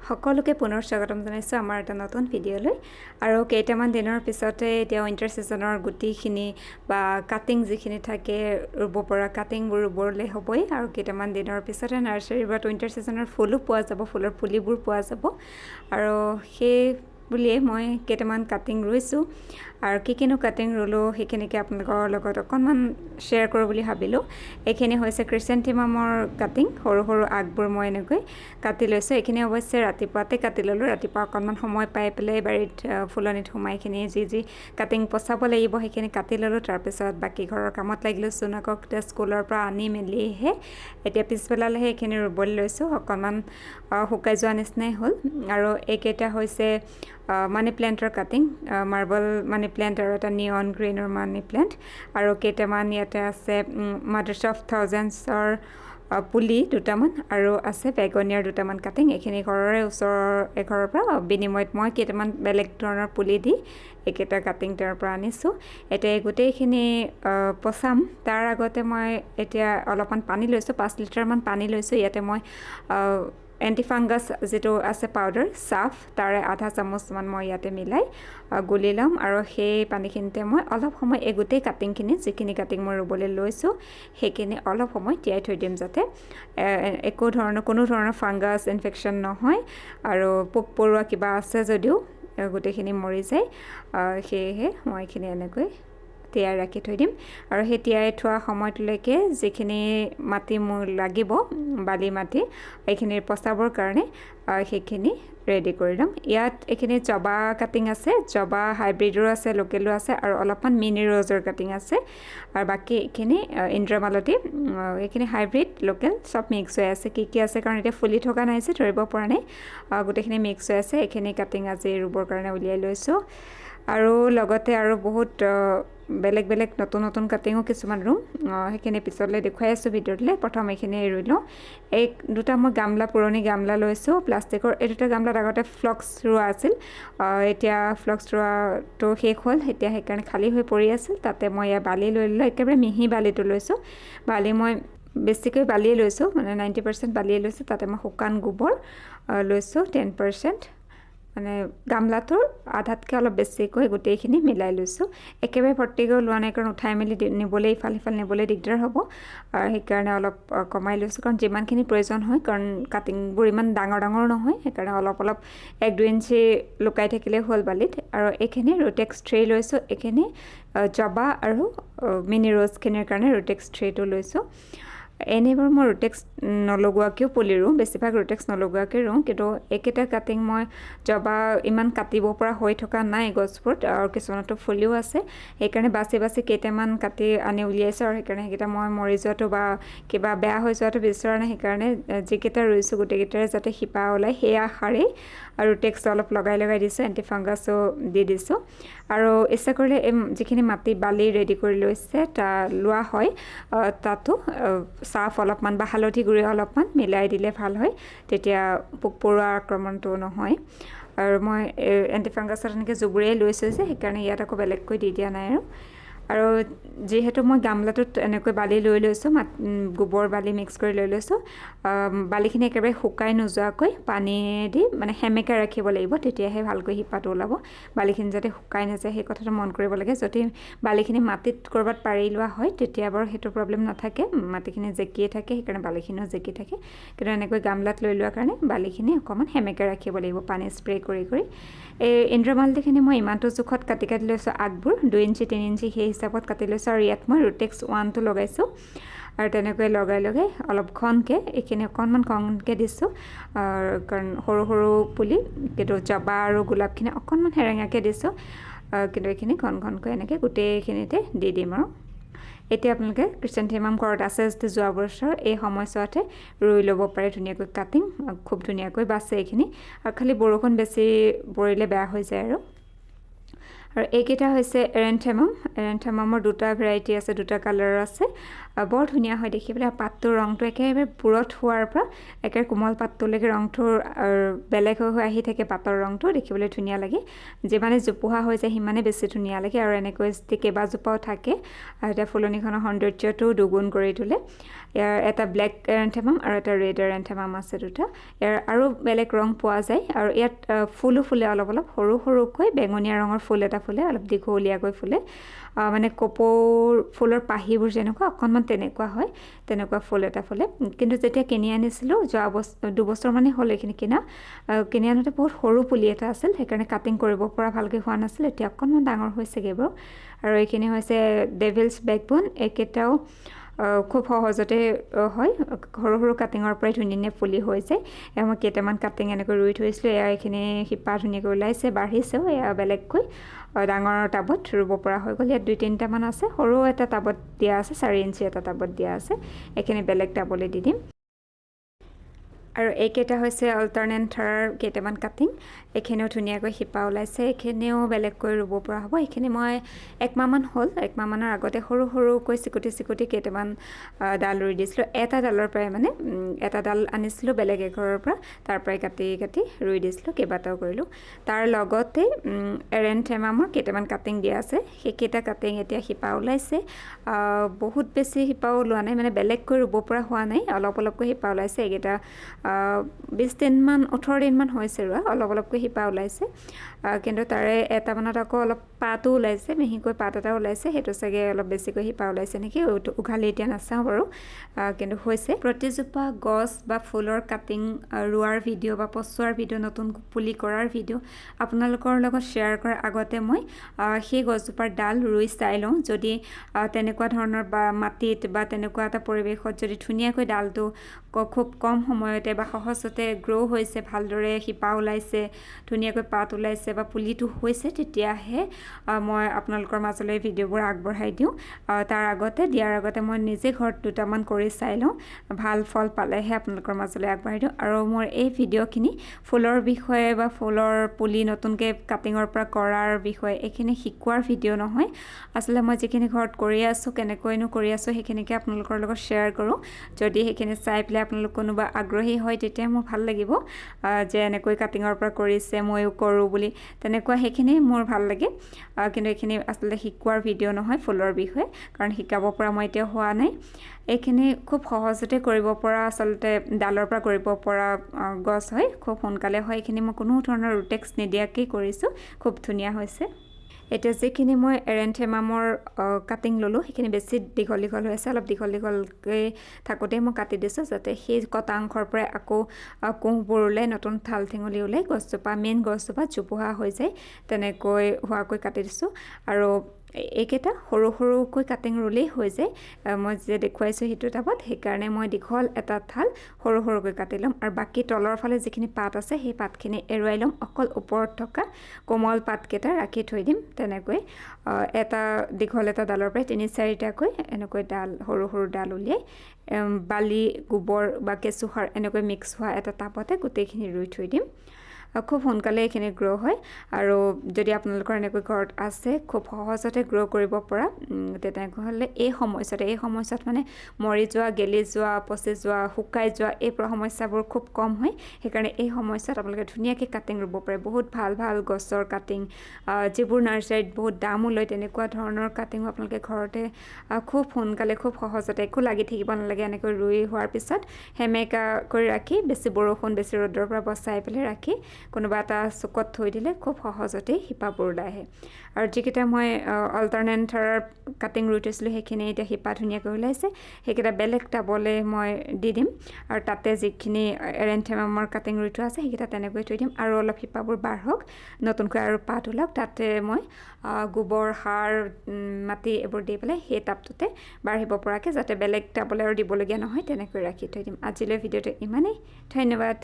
সকলোকে পুনৰ স্বাগতম জনাইছোঁ আমাৰ এটা নতুন ভিডিঅ'লৈ আৰু কেইটামান দিনৰ পিছতে এতিয়া উইণ্টাৰ ছিজনৰ গুটিখিনি বা কাটিং যিখিনি থাকে ৰুব পৰা কাটিংবোৰ ৰুবলৈ হ'বই আৰু কেইটামান দিনৰ পিছতে নাৰ্চাৰীৰ পৰা উইণ্টাৰ ছিজনৰ ফুলো পোৱা যাব, ফুলৰ পুলিবোৰ পোৱা যাব আৰু সেই বুলিয়ে মই কেইটামান কাটিং ৰুইছোঁ আৰু কিনো কাটিং ৰুলোঁ সেইখিনিকে আপোনালোকৰ লগত অকণমান শ্বেয়াৰ কৰোঁ বুলি ভাবিলোঁ। এইখিনি হৈছে ক্ৰিচেণ্টেমামৰ কাটিং, সৰু সৰু আগবোৰ মই এনেকৈ কাটি লৈছোঁ। এইখিনি অৱশ্যে ৰাতিপুৱাতে কাটি ল'লোঁ, ৰাতিপুৱা অকণমান সময় পাই পেলাই বাৰীত ফুলনিত সোমাইখিনি যি কাটিং পচাব লাগিব সেইখিনি কাটি ল'লোঁ। তাৰপিছত বাকী ঘৰৰ কামত লাগিলোঁ। চুনাকক স্কুলৰ পৰা আনি মেলিহে এতিয়া পিছবেলালৈহে এইখিনি ৰুবলৈ লৈছোঁ। অকণমান শুকাই যোৱা নিচিনাই হ'ল আৰু এইকেইটা হৈছে মানি প্লেণ্টৰ কাটিং, মাৰ্বল মানি প্লেণ্ট আৰু এটা নিয়ন গ্ৰীণৰ মানি প্লেণ্ট আৰু কেইটামান ইয়াতে আছে মাদাৰ্ছ অফ থাউজেণ্ডছৰ পুলি দুটামান আৰু আছে বেগনিয়াৰ দুটামান কাটিং। এইখিনি ঘৰৰে ওচৰৰ এঘৰৰ পৰা বিনিময়ত মই কেইটামান বেলেগ ধৰণৰ পুলি দি এইকেইটা কাটিং তেওঁৰ পৰা আনিছোঁ। এতিয়া গোটেইখিনি পচাম তাৰ আগতে মই এতিয়া অলপমান পানী লৈছোঁ, 5 লিটাৰমান পানী লৈছোঁ। ইয়াতে মই এণ্টিফাংগাছ যিটো আছে পাউডাৰ চাফ তাৰে আধা চামুচমান মই ইয়াতে মিলাই গুলি ল'ম আৰু সেই পানীখিনিতে মই অলপ সময় এই গোটেই কাটিংখিনি যিখিনি কাটিং মই ৰুবলৈ লৈছোঁ সেইখিনি অলপ সময় তিয়াই থৈ দিম যাতে কোনো ধৰণৰ ফাংগাছ ইনফেকশ্যন নহয় আৰু পোক পৰুৱা কিবা আছে যদিও গোটেইখিনি মৰি যায়। সেয়েহে মই এইখিনি এনেকৈ তিয়াই ৰাখি থৈ দিম আৰু সেই তিয়াই থোৱা সময়টোলৈকে যিখিনি মাটি মোৰ লাগিব বালি মাটি এইখিনিৰ পচাবৰ কাৰণে সেইখিনি ৰেডি কৰি ল'ম। ইয়াত এইখিনি জবা কাটিং আছে, জবা হাইব্ৰিডৰো আছে, লোকেলো আছে আৰু অলপমান মিনি ৰ'জৰ কাটিং আছে আৰু বাকী এইখিনি ইন্দ্ৰমালতী, এইখিনি হাইব্ৰিড লোকেল চব মিক্স হৈ আছে। কি আছে কাৰণ এতিয়া ফুলি থকা নাই যে ধৰিব পৰা নাই, গোটেইখিনি মিক্স হৈ আছে। এইখিনি কাটিং আজি ৰুবৰ কাৰণে উলিয়াই লৈছোঁ আৰু লগতে আৰু বহুত বেলেগ বেলেগ নতুন কাটিঙো কিছুমান ৰুম, সেইখিনি পিছলৈ দেখুৱাই আছোঁ ভিডিঅ'টোলৈ। প্ৰথম এইখিনি ৰুই লওঁ। এই দুটা মই পুৰণি গামলা লৈছোঁ প্লাষ্টিকৰ। এই দুটা গামলাত আগতে ফ্লক্স ৰোৱা আছিল, এতিয়া ফ্লক্স ৰোৱাটো শেষ হ'ল, এতিয়া সেইকাৰণে খালী হৈ পৰি আছিল। তাতে মই ইয়াৰ বালি লৈ ল'লোঁ, একেবাৰে মিহি বালিটো লৈছোঁ। বালি মই বেছিকৈ বালিয়ে লৈছোঁ, মানে 90% বালিয়ে লৈছোঁ। তাতে মই শুকান গোবৰ লৈছোঁ 10%, মানে গামলাটোৰ আধাতকৈ অলপ বেছিকৈ গোটেইখিনি মিলাই লৈছোঁ। একেবাৰে ভৰ্তিকৈ লোৱা নাই কাৰণ উঠাই মেলি নিবলৈ ইফাল সিফাল নিবলৈ দিগদাৰ হ'ব আৰু সেইকাৰণে অলপ কমাই লৈছোঁ কাৰণ যিমানখিনি প্ৰয়োজন হয়, কাৰণ কাটিংবোৰ ইমান ডাঙৰ নহয়, সেইকাৰণে অলপ 1-2 ইঞ্চি লুকাই থাকিলেই হ'ল বালিত। আৰু এইখিনি ৰুটেক্স ট্ৰে লৈছোঁ, এইখিনি জবা আৰু মিনি ৰ'জখিনিৰ কাৰণে ৰুটেক্স ট্ৰেটো লৈছোঁ। এনেইবাৰ মই ৰুটেক্স নলগোৱাকৈও পুলি ৰুওঁ, বেছিভাগ ৰুটেক্স নলগোৱাকৈ ৰুওঁ, কিন্তু এইকেইটা কাটিং মই জবা ইমান কাটিব পৰা হৈ থকা নাই গছবোৰত আৰু কিছুমানতো ফুলিও আছে, সেইকাৰণে বাছি কেইটামান কাটি আনি উলিয়াইছোঁ আৰু সেইকাৰণে সেইকেইটা মই মৰি যোৱাটো বা কিবা বেয়া হৈ যোৱাটো বিচৰা নাই। সেইকাৰণে যিকেইটা ৰুইছোঁ গোটেইকেইটাৰে যাতে শিপা ওলায় সেই আশাৰেই ৰুটেক্স অলপ লগাই দিছোঁ, এণ্টিফাংগাছো দি দিছোঁ। আৰু ইচ্ছা কৰিলে যিখিনি মাটি বালি ৰেডি কৰি লোৱা হয় তাতো চাফ অলপমান বা হালধি গুড়ি অলপমান মিলাই দিলে ভাল হয়, তেতিয়া পোক পৰুৱাৰ আক্ৰমণটো নহয়। আৰু মই এণ্টিফাংগাছত এনেকৈ জুবুৰিয়াই লৈছোঁ যে সেইকাৰণে ইয়াত আকৌ বেলেগকৈ দি দিয়া নাই। আৰু যিহেতু মই গামলাটোত এনেকৈ বালি লৈ লৈছোঁ, গোবৰ বালি মিক্স কৰি লৈ লৈছোঁ, বালিখিনি একেবাৰে শুকাই নোযোৱাকৈ পানী দি মানে সেমেকা ৰাখিব লাগিব, তেতিয়াহে ভালকৈ শিপাটো ওলাব। বালিখিনি যাতে শুকাই নাযায় সেই কথাটো মন কৰিব লাগে। যদি বালিখিনি মাটিত ক'ৰবাত পাৰি লোৱা হয় তেতিয়া বাৰু সেইটো প্ৰব্লেম নাথাকে, মাটিখিনি জেকিয়ে থাকে, সেইকাৰণে বালিখিনিও জেকি থাকে। কিন্তু এনেকৈ গামলাত লৈ লোৱাৰ কাৰণে বালিখিনি অকণমান সেমেকা ৰাখিব লাগিব পানী স্প্ৰে কৰি। এই ইন্দ্ৰমালতীখিনি মই ইমানটো জোখত কাটি লৈছোঁ, আগবোৰ 2 ইঞ্চি 3 ইঞ্চি সেই হিচাপত কাটি লৈছোঁ আৰু ইয়াত মই ৰুটেক্স 1টো লগাইছোঁ আৰু তেনেকৈ লগাই অলপ ঘনকৈ এইখিনি অকণমান ঘনকৈ দিছোঁ কাৰণ সৰু পুলি, কিন্তু জবা আৰু গোলাপখিনি অকণমান সেৰেঙাকৈ দিছোঁ, কিন্তু এইখিনি ঘনকৈ এনেকৈ গোটেইখিনিতে দি দিম। আৰু এতিয়া আপোনালোকে ক্ৰিচেণ্টেমাম ঘৰত আছে যদি যোৱা বছৰ এই সময়ছোৱাতে ৰুই ল'ব পাৰে ধুনীয়াকৈ কাটিং, খুব ধুনীয়াকৈ বাচে এইখিনি আৰু খালি বৰষুণ বেছি পৰিলে বেয়া হৈ যায়। আৰু এইকেইটা হৈছে এৰেন্থেমামৰ দুটা ভেৰাইটি আছে, দুটা কালাৰৰ আছে, বৰ ধুনীয়া হয় দেখিবলৈ। আৰু পাতটোৰ ৰংটো একেবাৰে পুৰঠ হোৱাৰ পৰা একেবাৰে কোমল পাতটোলৈকে ৰংটোৰ বেলেগ হৈ আহি থাকে, পাতৰ ৰংটো দেখিবলৈ ধুনীয়া লাগে। যিমানে জোপোহা হৈ যায় সিমানে বেছি ধুনীয়া লাগে আৰু এনেকৈ কেইবাজোপাও থাকে আৰু এতিয়া ফুলনিখনৰ সৌন্দৰ্যটো দুগুণ কৰি তোলে। ইয়াৰ এটা ব্লেক এৰেন্থেমাম আৰু এটা ৰেড এৰেন্থেমাম আছে দুটা ইয়াৰ আৰু বেলেগ ৰং পোৱা যায় আৰু ইয়াত ফুলো ফুলে অলপ অলপ সৰু সৰুকৈ বেঙুনীয়া ৰঙৰ ফুল এটা ফুলে অলপ দীঘলীয়াকৈ ফুলে মানে কপৌৰ ফুলৰ পাহিবোৰ যেনেকুৱা অকণমান তেনেকুৱা হয় তেনেকুৱা ফুল এটা ফুলে কিন্তু যেতিয়া কিনি আনিছিলোঁ যোৱা দুবছৰ মানে হ'ল এইখিনি কিনি আনোতে বহুত সৰু পুলি এটা আছিল সেইকাৰণে কাটিং কৰিব পৰা ভালকৈ হোৱা নাছিল এতিয়া অকণমান ডাঙৰ হৈছেগৈ বাৰু আৰু এইখিনি হৈছে ডেভিলছ বেকবোন এইকেইটাও খুব সহজতে হয় সৰু সৰু কাটিঙৰ পৰাই ধুনীয়া পুলি হৈ যায় মই কেইটামান কাটিং এনেকৈ ৰুই থৈছিলোঁ এয়া এইখিনি শিপা ধুনীয়াকৈ ওলাইছে বাঢ়িছেও এয়া বেলেগকৈ ডাঙৰ টাবত ৰুব পৰা হৈ গ'ল ইয়াত 2-3টামান আছে সৰু এটা টাবত দিয়া আছে 4 ইঞ্চি এটা টাবত দিয়া আছে এইখিনি বেলেগ টাবলৈ দি দিম আৰু এইকেইটা হৈছে অল্টাৰনেটাৰ কেইটামান কাটিং এইখিনিও ধুনীয়াকৈ শিপা ওলাইছে এইখিনিও বেলেগকৈ ৰুব পৰা হ'ব এইখিনি মই 1 মাহমান হ'ল 1 মাহমানৰ আগতে সৰু সৰুকৈ চিকুটি কেইটামান ডাল ৰুই দিছিলোঁ এটা ডালৰ পৰাই মানে এটা ডাল আনিছিলোঁ বেলেগ এঘৰৰ পৰা তাৰ পৰাই কাটি ৰুই দিছিলোঁ কেইবাটাও কৰিলোঁ তাৰ লগতে এৰেন্থেমামৰ কেইটামান কাটিং দিয়া আছে সেইকেইটা কাটিং এতিয়া শিপা ওলাইছে বহুত বেছি শিপাও ওলোৱা নাই মানে বেলেগকৈ ৰুব পৰা হোৱা নাই অলপ অলপকৈ শিপা ওলাইছে এইকেইটা 20 দিনমান 18 দিনমান হৈছে ৰোৱা অলপ অলপকৈ শিপা ওলাইছে কিন্তু তাৰে এটামানত আকৌ অলপ পাতো ওলাইছে মিহিকৈ পাত এটা ওলাইছে সেইটো চাগে অলপ বেছিকৈ শিপা ওলাইছে নেকি উঘালি এতিয়া নাচাওঁ বাৰু কিন্তু হৈছে প্ৰতিজোপা গছ বা ফুলৰ কাটিং ৰোৱাৰ ভিডিঅ' বা পচোৱাৰ ভিডিঅ' নতুন পুলি কৰাৰ ভিডিঅ' আপোনালোকৰ লগত শ্বেয়াৰ কৰাৰ আগতে মই সেই গছজোপাৰ ডাল ৰুই চাই লওঁ যদি তেনেকুৱা ধৰণৰ বা মাটিত বা তেনেকুৱা এটা পৰিৱেশত যদি ধুনীয়াকৈ ডালটো খুব কম সময়তে বা সহজতে গ্ৰ' হৈছে ভালদৰে শিপা ওলাইছে ধুনীয়াকৈ পাত ওলাইছে বা পুলিটো হৈছে তেতিয়াহে মই আপোনালোকৰ মাজলৈ ভিডিঅ'বোৰ আগবঢ়াই দিওঁ তাৰ আগতে দিয়াৰ আগতে মই নিজে ঘৰত দুটামান কৰি চাই লওঁ ভাল ফল পালেহে আপোনালোকৰ মাজলৈ আগবঢ়াই দিওঁ আৰু মোৰ এই ভিডিঅ'খিনি ফুলৰ বিষয়ে বা ফুলৰ পুলি নতুনকৈ কাটিঙৰ পৰা কৰাৰ বিষয়ে এইখিনি শিকোৱাৰ ভিডিঅ' নহয় আচলতে মই যিখিনি ঘৰত কৰি আছোঁ কেনেকৈনো কৰি আছোঁ সেইখিনিকে আপোনালোকৰ লগত শ্বেয়াৰ কৰোঁ যদি সেইখিনি চাই পেলাই আপোনালোক কোনোবা আগ্ৰহী হয় তেতিয়া মোৰ ভাল লাগিব যে এনেকৈ কাটিঙৰ পৰা কৰিছে ময়ো কৰোঁ বুলি তেনেকুৱা সেইখিনি মোৰ ভাল লাগে কিন্তু এইখিনি আচলতে শিকোৱাৰ ভিডিঅ' নহয় ফুলৰ বিষয়ে কাৰণ শিকাব পৰা মই এতিয়া হোৱা নাই এইখিনি খুব সহজতে কৰিব পৰা আচলতে ডালৰ পৰা কৰিব পৰা গছ হয় খুব সোনকালে হয় এইখিনি মই কোনো ধৰণৰ ৰুটেক্স নিদিয়াকৈ কৰিছোঁ খুব ধুনীয়া হৈছে এতিয়া যিখিনি মই এৰেন্থেমামৰ কাটিং ল'লোঁ সেইখিনি বেছি দীঘল হৈ আছে অলপ দীঘলকৈ থাকোঁতে মই কাটি দিছোঁ যাতে সেই কটা অংশৰ পৰাই আকৌ কোঁহবোৰ ওলাই নতুন ঠাল ঠেঙুলি ওলাই গছজোপা মেইন গছজোপা জোপোহা হৈ যায় তেনেকৈ হোৱাকৈ কাটি দিছোঁ আৰু এইকেইটা সৰু সৰুকৈ কাটিং ৰুলেই হৈ যায় মই যে দেখুৱাইছোঁ সেইটো টাবত সেইকাৰণে মই দীঘল এটা ঠাল সৰু সৰুকৈ কাটি ল'ম আৰু বাকী তলৰ ফালে যিখিনি পাত আছে সেই পাতখিনি এৰুৱাই ল'ম অকল ওপৰত থকা কোমল পাতকেইটা ৰাখি থৈ দিম তেনেকৈ এটা দীঘল এটা ডালৰ পৰাই 3-4টাকৈ এনেকৈ ডাল সৰু সৰু ডাল উলিয়াই বালি গোবৰ বা কেঁচুসাৰ এনেকৈ মিক্স হোৱা এটা টাবতে গোটেইখিনি ৰুই থৈ দিম খুব সোনকালে এইখিনি গ্ৰ' হয় আৰু যদি আপোনালোকৰ এনেকৈ ঘৰত আছে খুব সহজতে গ্ৰ' কৰিব পৰা তেনেহ'লে এই সময়ছোৱাত মানে মৰি যোৱা গেলি যোৱা পচি যোৱা শুকাই যোৱা এই সমস্যাবোৰ খুব কম হয় সেইকাৰণে এই সময়ছোৱাত আপোনালোকে ধুনীয়াকৈ কাটিং ৰুব পাৰে বহুত ভাল গছৰ কাটিং যিবোৰ নাৰ্চাৰীত বহুত দামো লয় তেনেকুৱা ধৰণৰ কাটিঙো আপোনালোকে ঘৰতে খুব সোনকালে খুব সহজতে একো লাগি থাকিব নালাগে এনেকৈ ৰুই হোৱাৰ পিছত সেমেকা কৰি ৰাখি বেছি বৰষুণ বেছি ৰ'দৰ পৰা বচাই পেলাই ৰাখি কোনোবা এটা চুকত থৈ দিলে খুব সহজতে শিপাবোৰ ওলাই আহে আৰু যিকেইটা মই অল্টাৰনেটাৰৰ কাটিং ৰুই থৈছিলোঁ সেইখিনি এতিয়া শিপা ধুনীয়াকৈ ওলাইছে সেইকেইটা বেলেগ টাবলৈ মই দি দিম আৰু তাতে যিখিনি এৰেন্থেমামৰ কাটিং ৰুই থোৱা আছে সেইকেইটা তেনেকৈ থৈ দিম আৰু অলপ শিপাবোৰ বাঢ়ক নতুনকৈ আৰু পাত ওলাওক তাতে মই গোবৰ সাৰ মাটি এইবোৰ দি পেলাই সেই টাবটোতে বাঢ়িব পৰাকৈ যাতে বেলেগ টাবলৈ আৰু দিবলগীয়া নহয় তেনেকৈ ৰাখি থৈ দিম আজিলৈ ভিডিঅ'টো ইমানেই ধন্যবাদ